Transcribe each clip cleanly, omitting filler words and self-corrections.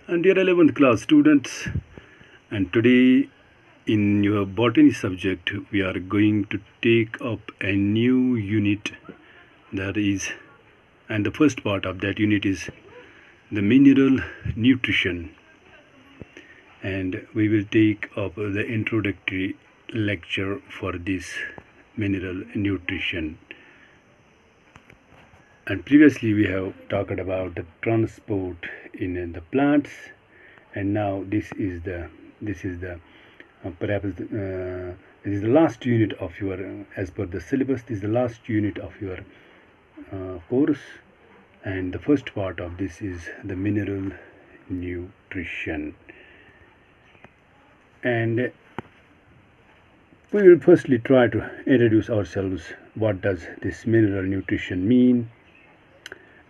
And dear 11th class students, and today in your botany subject, we are going to take up a new unit that is, and the first part of that unit is the mineral nutrition. And we will take up the introductory lecture for this mineral nutrition. And previously we have talked about the transport in the plants, and now this is the perhaps this is the last unit of your as per the syllabus. This is the last unit of your course, and the first part of this is the mineral nutrition. And we will firstly try to introduce ourselves. What does this mineral nutrition mean?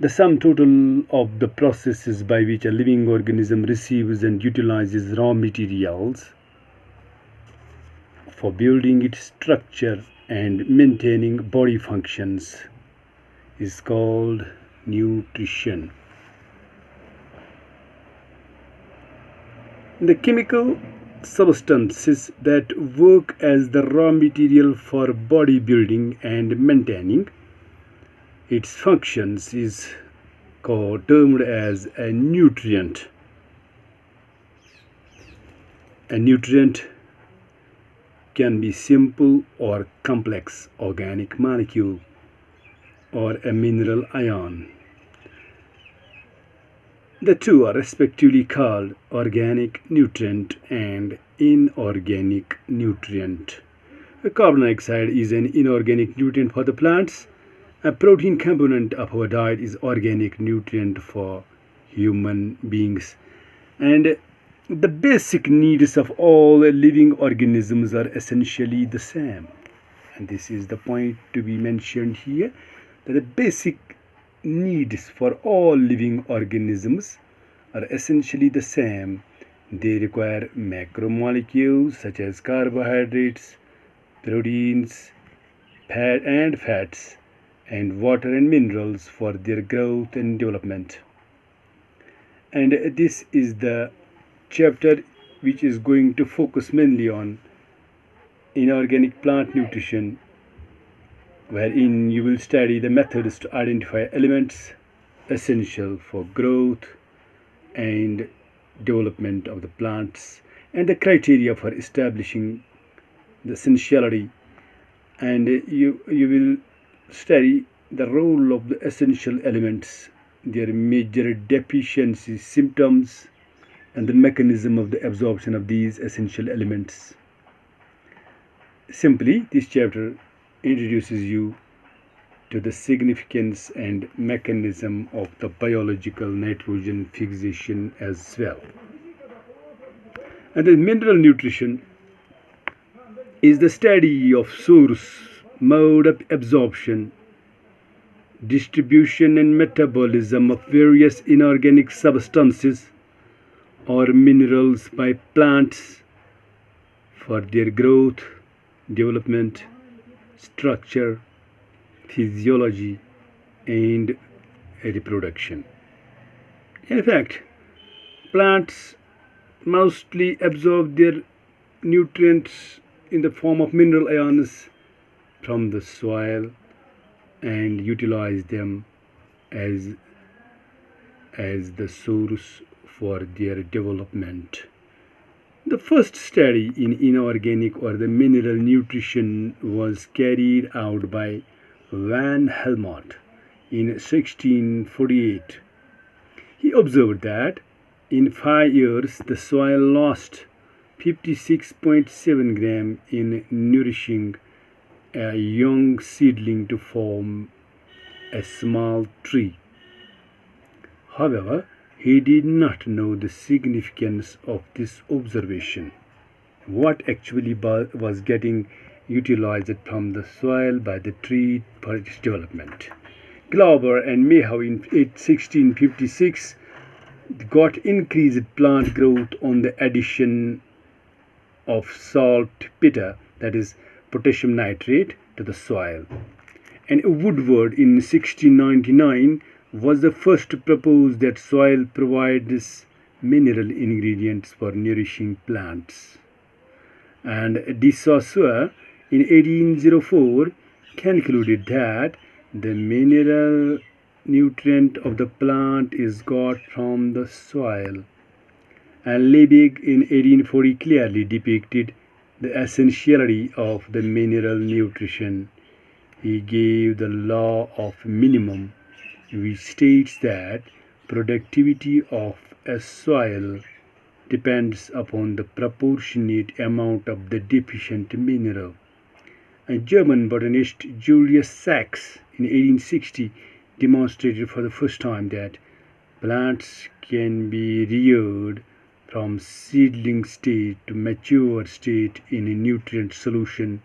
The sum total of the processes by which a living organism receives and utilizes raw materials for building its structure and maintaining body functions is called nutrition. The chemical substances that work as the raw material for bodybuilding and maintaining its functions is termed as a nutrient. A nutrient can be simple or complex organic molecule or a mineral ion. The two are respectively called organic nutrient and inorganic nutrient. Carbon dioxide is an inorganic nutrient for the plants. A protein component of our diet is organic nutrient for human beings. And the basic needs of all living organisms are essentially the same. And this is the point to be mentioned here, that the basic needs for all living organisms are essentially the same. They require macromolecules such as carbohydrates, proteins, fats, and water and minerals for their growth and development. And this is the chapter which is going to focus mainly on inorganic plant nutrition, wherein you will study the methods to identify elements essential for growth and development of the plants, and the criteria for establishing the essentiality. And you will study the role of the essential elements, their major deficiency symptoms, and the mechanism of the absorption of these essential elements. Simply, this chapter introduces you to the significance and mechanism of the biological nitrogen fixation as well. And the mineral nutrition is the study of source, mode of absorption, distribution and metabolism of various inorganic substances or minerals by plants for their growth, development, structure, physiology, and reproduction. In fact, plants mostly absorb their nutrients in the form of mineral ions from the soil and utilize them as the source for their development. The first study in inorganic or the mineral nutrition was carried out by Van Helmont in 1648. He observed that in 5 years the soil lost 56.7 grams in nourishing a young seedling to form a small tree. However, he did not know the significance of this observation. What actually was getting utilized from the soil by the tree for its development. Glauber and Mayhew in 1656 got increased plant growth on the addition of saltpeter, that is potassium nitrate, to the soil. And Woodward in 1699 was the first to propose that soil provides mineral ingredients for nourishing plants. And de Saussure in 1804 concluded that the mineral nutrient of the plant is got from the soil. And Liebig in 1840 clearly depicted the essentiality of the mineral nutrition. He gave the law of minimum, which states that productivity of a soil depends upon the proportionate amount of the deficient mineral. A German botanist Julius Sachs in 1860 demonstrated for the first time that plants can be reared from seedling state to mature state in a nutrient solution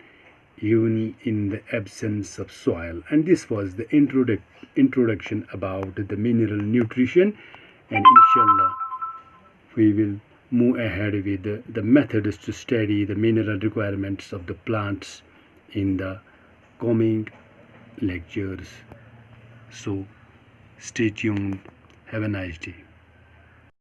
even in the absence of soil. And this was the introduction about the mineral nutrition, and inshallah we will move ahead with the methods to study the mineral requirements of the plants in the coming lectures. So stay tuned. Have a nice day.